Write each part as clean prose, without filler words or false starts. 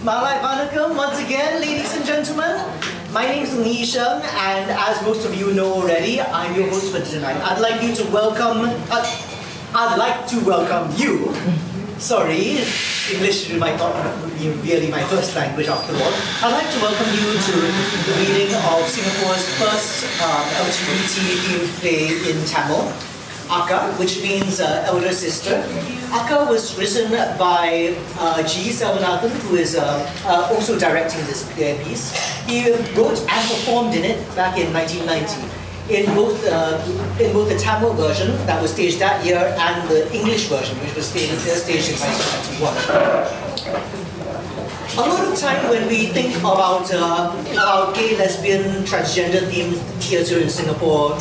Malai Vanakkam once again, ladies and gentlemen. My name is Li Sheng, and as most of you know already, I'm your host for tonight. I'd like to welcome you. Sorry, English might not be really my first language after all. I'd like to welcome you to the reading of Singapore's first LGBT-themed play in Tamil, Akka, which means elder sister. Akka was written by G. Selvanathan, who is also directing this piece. He wrote and performed in it back in 1990. In both the Tamil version that was staged that year and the English version, which was staged in 1991. A lot of time when we think about gay, lesbian, transgender themed theatre in Singapore,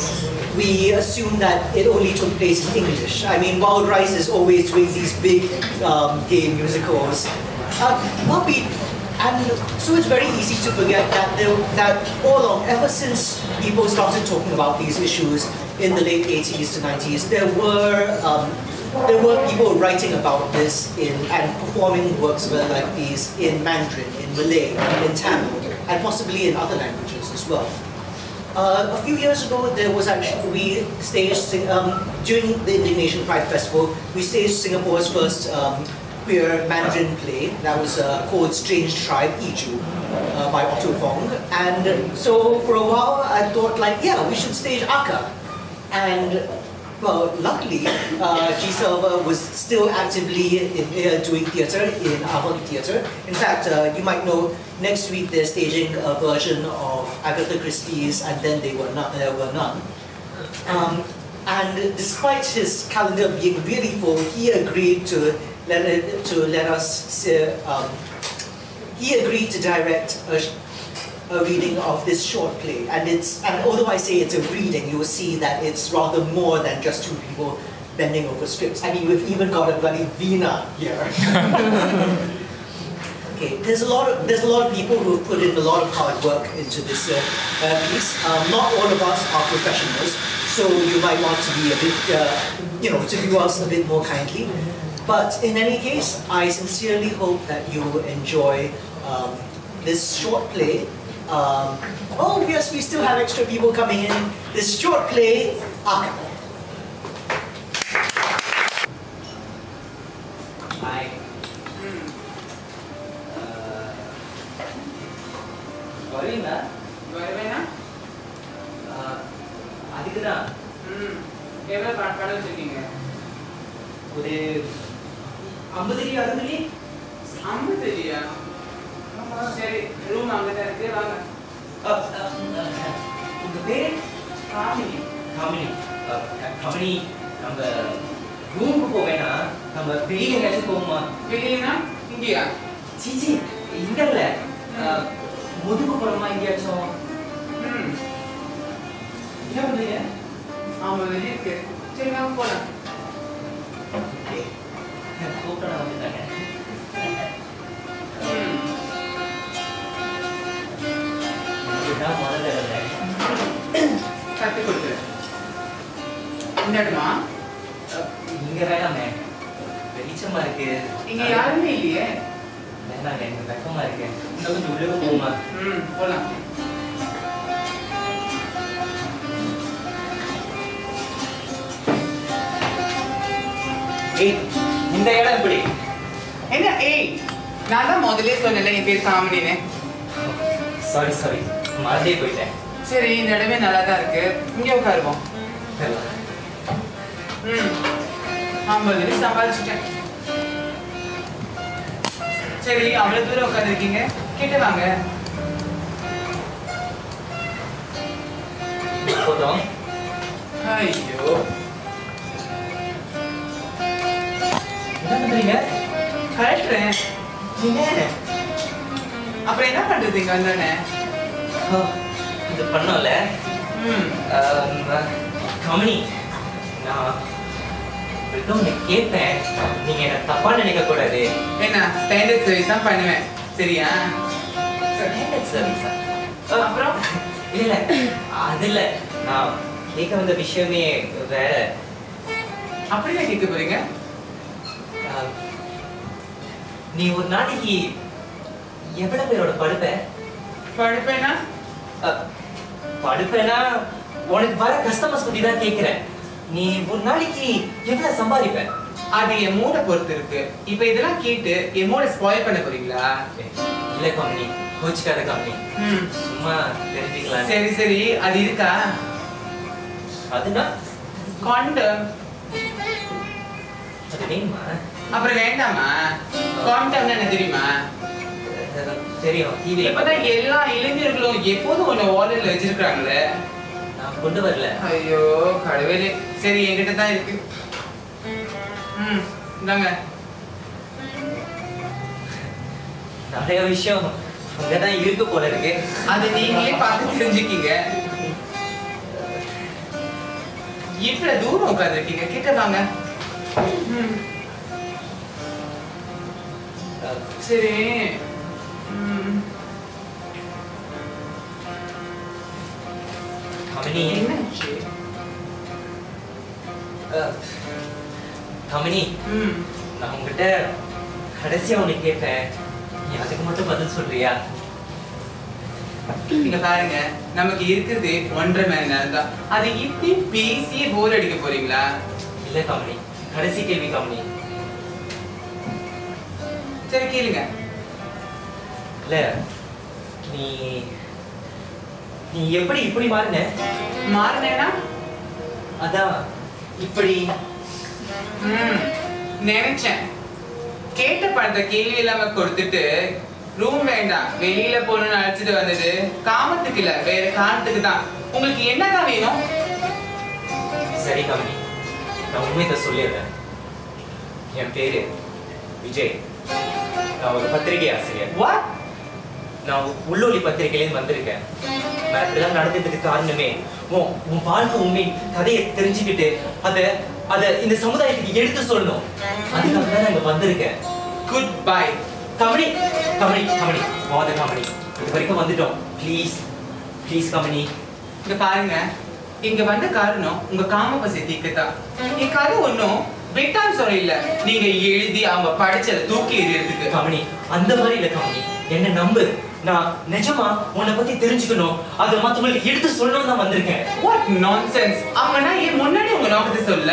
we assume that it only took place in English. I mean, Wild Rice is always doing these big gay musicals. And so it's very easy to forget that all along, ever since people started talking about these issues in the late 80s to 90s, there were people writing about this and performing works like these in Mandarin, in Malay, in Tamil, and possibly in other languages as well. A few years ago, we staged, during the Indignation Pride Festival, we staged Singapore's first queer Mandarin play that was called Strange Tribe, Iju, by Otto Fong. And so for a while, I thought we should stage Akka. And well, luckily, G. Selva was still actively doing theatre in Avant Theatre. In fact, you might know, next week they're staging a version of Agatha Christie's And Then There Were None. And despite his calendar being really full, he agreed to he agreed to direct a reading of this short play, and although I say it's a reading, you will see that it's rather more than just two people bending over scripts. I mean, we've even got a bloody Veena here. Okay, there's a lot of people who put in a lot of hard work into this piece. Not all of us are professionals, so you might want to be a bit, to view us a bit more kindly. But in any case, I sincerely hope that you enjoy this short play. Oh yes, we still have extra people coming in. This short play, Akka. Hi. Varina? Adikada. எவ்வளவு பணம் வச்சிருக்கீங்க? ஒரு 50 அறுபது 50 சரி, room அங்கதான் இருக்கு, வாங்க. உங்க பேரு? காமினி. காமினி, நம்ம ரூமுக்கு போவேனா? நம்ம வெளியே எங்கேயாச்சும் போவோமா? வெளியனா? இங்கயா? சீச்சி, இங்க இல்ல. முதுகு போறோமா எங்கேயாச்சும்? என்ன பண்றீங்க? ஆமா, வெளியே இருக்கு. சரி, வாங்க போலாம். ஓகே. கூப்பிட்டா வந்துட்டாங்க. கத்து கொடுத்துரு. இந்தடுமா? இங்க வேணாமே, வெளிச்சமா இருக்கு. இங்க யாருமே இல்லையே. வேணாங்க, எனக்கு வெக்கமா இருக்கு. இன்னும் கொஞ்சம் உள்ளே போகுமா? போலாம். ஏய், இந்த இடம் எப்படி? என்ன ஏய், நான் தான் முதல்ல சொன்னேன்ல என் பேர் காமெடின்னு. சாரி, மறந்தே போயிட்டேன். சரி, இந்த இடமே நல்லா தான் இருக்கு, இங்கே உட்காருவோம். 50 சம்பாதிச்சிட்டேன். சரி, அவ்வளவு தூரம் உட்காந்துருக்கீங்க, கிட்ட வாங்க. போதும். ஐயோ, என்ன பண்றீங்க? கரெக்டுறேன். அப்புறம் என்ன பண்றது இங்க வந்தோடனே? இது பண்ணோம்ல. கமனி, நான் ஒன்று கேட்பேன், நீங்க என்ன தப்பா நினைக்க கூடாது. என்ன ஸ்டாண்டர்ட் சர்வீஸ் தான் பண்ணுவேன், சரியா? ஸ்டாண்டர்ட் சர்வீஸா? அப்புறம் இல்ல, அது இல்ல, நான் கேட்க வந்த விஷயமே வேற. அப்படியே கேட்க போறீங்க? நீ ஒரு நாளைக்கு எவ்வளவு பேரோட படுப்பேன்? படுப்பேனா? படுப்பேனா உனக்கு வர கஸ்டமர்ஸ் பத்தி தான் கேக்குறேன். நீ ஒரு நாளைக்கு எவ்வளவு சம்பாதிப்ப? அது என் மூட பொறுத்து இருக்கு. இப்ப இதெல்லாம் கேட்டு என் மூட ஸ்பாயில் பண்ண போறீங்களா? இல்ல கம்பெனி, கோச்சுக்காத கம்பெனி, சும்மா தெரிஞ்சுக்கலாம். சரி சரி, அது இருக்கா? அதுனா காண்டம். அது வேணுமா? அப்புறம் வேண்டாமா? காண்டம் என்ன தெரியுமா? தெரியும். இப்பதான் எல்லா இளைஞர்களும் எப்போதும் ஒண்ணு வாலெட்ல வச்சிருக்காங்களே. நான் கொண்டு வரல. ஐயோ கடவுளே. சரி என்கிட்ட தான் இருக்கு. இந்தாங்க. நிறைய விஷயம் அங்கதான் இருக்கு போல இருக்கு. அது நீங்களே பார்த்து தெரிஞ்சுக்கீங்க. இவ்வளவு தூரம் உட்கார்ந்துருக்கீங்க, கிட்ட வாங்க. சரி. கமனி, என்னாச்சு? கமனி, நான் உங்ககிட்ட கடைசியா உன்னை கேட்டேன், நீ அதுக்கு மட்டும் பதில் சொல்றியா? நீங்க பாருங்க, நமக்கு இருக்கிறது 1.5 மணி நேரம் தான். அது இப்படி பேசியே போர் அடிக்க போறீங்களா? இல்ல கமனி, கடைசி கேள்வி கமனி. சரி கேளுங்க. இல்ல, நீ நீ எப்படி இப்படி மாறின? மாறினேனா? அதான் இப்படி நினைச்சேன். கேட்ட பணத்தை கேள்வி இல்லாம கொடுத்துட்டு ரூம் வேண்டாம் வெளியில போகணும்னு அழைச்சிட்டு வந்தது காமத்துக்கு இல்ல, வேற காரணத்துக்கு தான். உங்களுக்கு என்னதான் வேணும்? சரி கமனி, நான் உண்மையை சொல்லிடுறேன். என் பேரு விஜய். நான் ஒரு பத்திரிகை ஆசிரியர். வாட்? நான் உள்ளொலி பத்திரிகையிலேருந்து வந்திருக்கேன். நான் இப்படிலாம் நடந்ததுக்கு காரணமே உன் வாழ்க்கை உண்மை கதையை தெரிஞ்சுக்கிட்டு அதை இந்த சமுதாயத்துக்கு எடுத்து சொல்லணும். அதுக்காக தான் நான் இங்க வந்திருக்கேன். Good bye. கமனி, கமனி, கமனி, வாத கமனி, இது வரைக்கும் வந்துட்டோம். ப்ளீஸ் ப்ளீஸ் கமனி. இங்க பாருங்க, இங்க வந்த காரணம் உங்க காம பசி தீக்கத்தான். என் கதை ஒன்னும் வெட்டான் சொல்ல இல்ல, நீங்க எழுதி அவங்க படிச்சதை தூக்கி எறியறதுக்கு. கமனி, அந்த மாதிரி இல்ல கமனி, என்ன நம்பு. நான் நிஜமா உன்னை பத்தி தெரிஞ்சுக்கணும், அதை மத்தவங்களுக்கு எடுத்து சொல்லணும் தான் வந்திருக்கேன். What nonsense. அப்பனா ஏன் முன்னாடி உங்க நோக்கத்தை சொல்ல?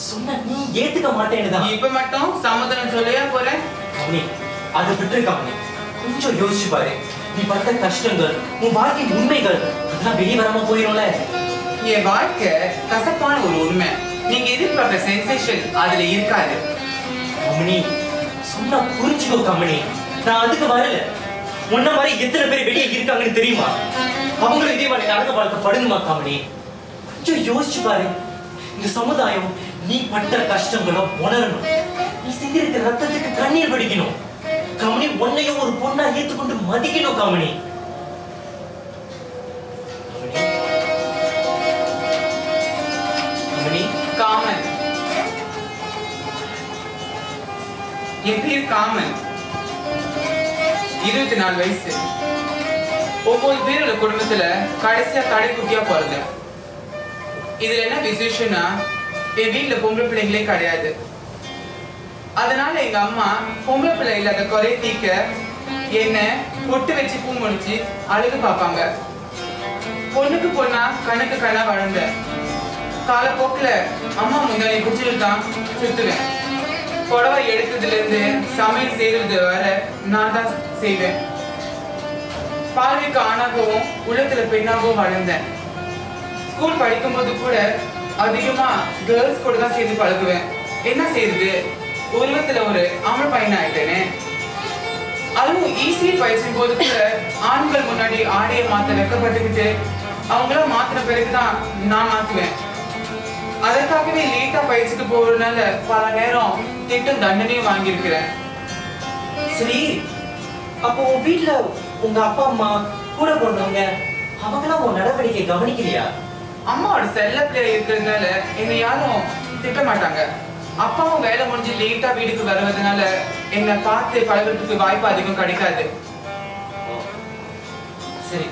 சொன்ன நீ ஏத்துக்க மாட்டேன்னு தான். இப்ப மட்டும் சமாதானம் சொல்லையா போறேன்? கமனி, அதை விட்டுரு கமனி. கொஞ்சம் யோசிச்சு பாரு. நீ பட்ட கஷ்டங்கள், உன் வாழ்க்கை உண்மைகள், அதெல்லாம் வெளியே வராம போயிடும்ல. என் வாழ்க்கை கசப்பான ஒரு உண்மை. நீங்க எதிர்பார்க்கிற சென்சேஷன் அதுல இருக்காது. கமனி, சொன்னா புரிஞ்சுக்கோ கமனி. நான் அதுக்கு வரல. உன்ன மாதிரி எத்தனை பேர் வெளியே இருக்காங்கன்னு தெரியுமா? அவங்களும் இதே மாதிரி நடக்க வளர்க்கப்படுமா கமனி? கொஞ்சம் யோசிச்சு பாரு. இந்த சமுதாயம் நீ பட்ட கஷ்டங்களை உணரணும். நீ செஞ்சிருக்க ரத்தத்துக்கு கண்ணீர் வடிக்கணும். கமனி, உன்னையும் ஒரு பொண்ணா ஏத்துக்கொண்டு மதிக்கணும் கமனி. கமனி, காமன். என் பேர் காமன். 24 வயசு. 9 பேரோட குடும்பத்துல கடைசியா கடைக்குட்டியா பிறந்தேன். இதுல என்ன விசேஷம்னா, என் வீட்டுல பொம்பளை பிள்ளைங்களே கிடையாது. அதனால எங்க அம்மா பொம்பளை பிள்ளை இல்லாத குறை தீக்க என்ன பொட்டு வச்சு பூ முடிச்சு அழகு பார்ப்பாங்க. பொண்ணுக்கு பொண்ணா கணக்கு கண்ணா வளர்ந்தேன். காலப்போக்குல அம்மா முந்தானி குச்சில் தான் சுத்துவேன். புடவை எடுத்ததுல இருந்து சமையல் செய்யறது வர நான் தான் செய்வேன். பார்வைக்கு ஆணாகவும் உள்ளத்துல பெண்ணாகவும் வளர்ந்தேன். ஸ்கூல் படிக்கும் போது கூட அதிகமா கேர்ள்ஸ் கூட தான் சேர்ந்து பழகுவேன். என்ன செய்யுது, உருவத்துல ஒரு ஆம்பளை பையன் ஆயிட்டேனே. அதுவும் ஈஸி பயிற்சியும் போது கூட ஆண்கள் முன்னாடி ஆடையை மாத்த வெக்கப்பட்டுக்கிட்டு அவங்கள மாத்தின பிறகுதான் நான் மாத்துவேன். அதற்காகவே லேட்டா பயிற்சிக்கு போறதுனால பல நேரம் திட்டம் தண்டனையும் வாங்கியிருக்கிறேன். சரி, அப்போ உன் வீட்டுல உங்க அப்பா அம்மா கூட போனவங்க அவங்களாம் உன் நடவடிக்கை கவனிக்கலையா? அம்மாவோட செல்ல பிள்ளை இருக்கிறதுனால என்னை யாரும் திட்ட மாட்டாங்க. அப்பாவும் வேலை முடிஞ்சு லேட்டா வீட்டுக்கு வருவதனால என்னை பார்த்து பழகிறதுக்கு வாய்ப்பு அதிகம் கிடைக்காது. சரி,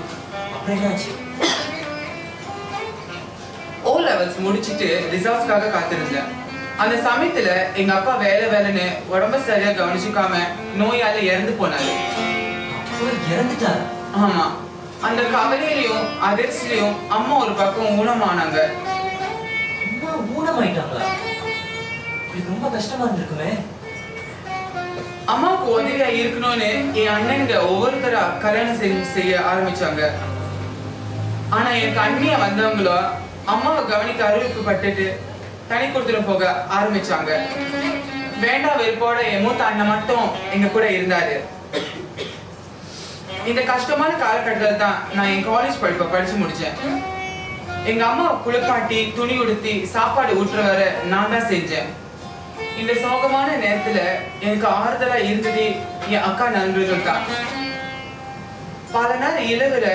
அப்புறம் என்னாச்சு? O levels முடிச்சிட்டு ரிசல்ட்ஸ்க்காக காத்திருந்தேன். அந்த சமயத்துல எங்க அப்பா வேலைன்னு உடம்ப சரியா கவனிச்சுக்காம நோயால இறந்து போனாரு. இறந்துட்டாரு. ஆமா, அந்த கவலையிலையும் அதிர்ச்சியிலையும் அம்மா ஒரு பக்கம் ஊனமானாங்க. அம்மா ஊனமாயிட்டாங்களா? இது ரொம்ப கஷ்டமா இருந்திருக்குமே. அம்மாவுக்கு உதவியா இருக்கணும்னு என் அண்ணனுங்க ஒவ்வொருத்தரா கல்யாணம் செய்ய ஆரம்பிச்சாங்க. ஆனா எனக்கு அண்ணியா வந்தவங்களோ அம்மாவை கவனிக்க அறிவிப்பு பட்டுட்டு தனி கொடுத்துட்டு போக ஆரம்பிச்சாங்க. வேண்டாம் வெறுப்போட என் மூத்த அண்ணன் மட்டும் எங்க கூட இருந்தாரு. இந்த கஷ்டமான காலகட்டத்துல தான் நான் என் காலேஜ் படிப்பை படிச்சு முடிச்சேன். எங்க அம்மா குளிப்பாட்டி துணி உடுத்தி சாப்பாடு ஊட்டுற வர நான் தான் செஞ்சேன். இந்த சோகமான நேரத்துல எனக்கு ஆறுதலா இருந்ததே என் அக்கா நண்பர்கள் தான். பல நாள் இரவுல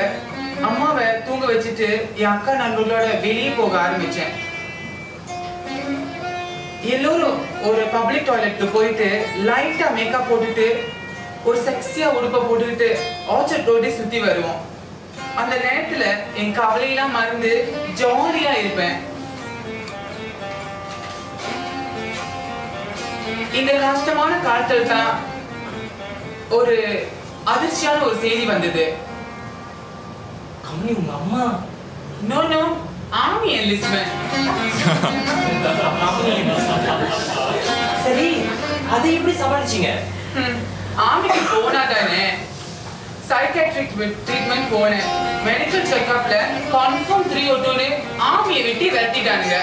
அம்மாவை தூங்க வச்சுட்டு என் அக்கா நண்பர்களோட வெளியே போக ஆரம்பிச்சேன். எல்லோரும் ஒரு பப்ளிக் டாய்லெட்க்கு போயிட்டு லைட்டா மேக்கப் போட்டுட்டு ஒரு செக்ஸியா உடுப்ப போட்டுக்கிட்டு ஆர்ச்சர்ட் ரோடே சுத்தி வருவோம். அந்த நேரத்துல என் கவலையெல்லாம் மறந்து ஜாலியா இருப்பேன். இந்த கஷ்டமான காலத்துல தான் ஒரு அதிர்ச்சியான ஒரு செய்தி வந்தது. கம்மி உங்க அம்மா? நோ நோ, ஆமி எலிசபெத். சரி, அதை எப்படி சமாளிச்சீங்க? ஆமிக்கு போனா தானே சைக்காட்ரிக் ட்ரீட்மெண்ட் போனேன். மெடிக்கல் செக்அப்ல கன்ஃபார்ம் 302ன்னு ஆமியை விட்டு விரட்டிட்டானுங்க.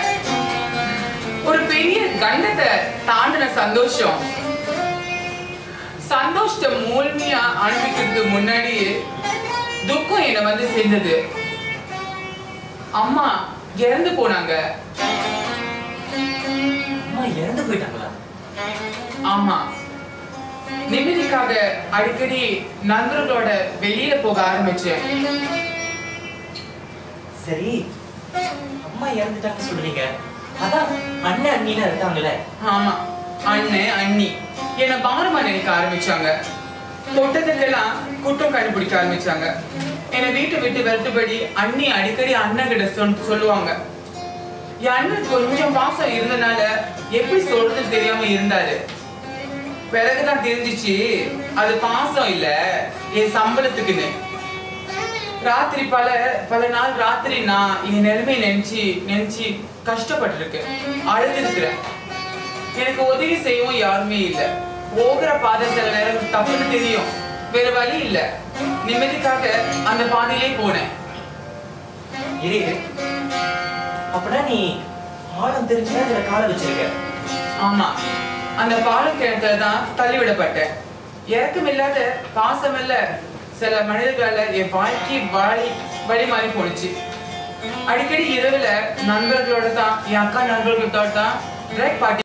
ஒரு பெரிய கண்டத்தை தாண்டின சந்தோஷத்தை முழுமையா அனுபவிக்கிறதுக்கு முன்னாடி துக்கம் என்ன வந்து சேர்ந்தது. அம்மா இறந்து போனாங்க. அம்மா இறந்து போயிட்டாங்களா? ஆமா, நிம்மதிக்காக அடிக்கடி நண்பர்களோட வெளியில போக ஆரம்பிச்சேன். சரி, அம்மா இறந்துட்டாங்க சொல்றீங்க, அதான் அண்ணன் அண்ணில இருக்காங்களே? ஆமா, அண்ணன் அண்ணி என்ன பாரமா நினைக்க ஆரம்பிச்சாங்க. தொட்டதுக்கெல்லாம் குற்றம் கண்டுபிடிக்க ஆரம்பிச்சாங்க. என்னை வீட்டை விட்டு விரட்டுபடி அண்ணி அடிக்கடி அண்ணன் கிட்ட சொல்லுவாங்க. என் அண்ணன் கொஞ்சம் பாசம் இருந்தனால எப்படி சொல்றதுன்னு தெரியாம இருந்தாரு. பிறகுதான் தெரிஞ்சிச்சு அது பாசம் இல்ல, என் சம்பளத்துக்குன்னு. ராத்திரி பல நாள் ராத்திரி நான் என் நிலைமை நினைச்சு கஷ்டப்பட்டு இருக்கேன், அழுதுருக்கிறேன். எனக்கு உதவி செய்யவும் யாருமே இல்லை. போகிற பாதை சில நேரம் தப்புன்னு தெரியும், வேற வழி இல்ல. நிம்மதிக்காக அந்த பாதையிலே போனேன். அப்படின்னா நீ ஆழம் தெரிஞ்சுதான் இதுல கால வச்சிருக்க? ஆமா, அந்த பாலம் கிணத்துல தான் தள்ளிவிடப்பட்டேன். இறக்கமில்லாத பாசமில்ல சில மனிதர்களால என் வாழ்க்கை வழி மாறி போனுச்சு. அடிக்கடி இரவுல நண்பர்களோட தான், என் அக்கா நண்பர்களோட தான் பார்ட்டி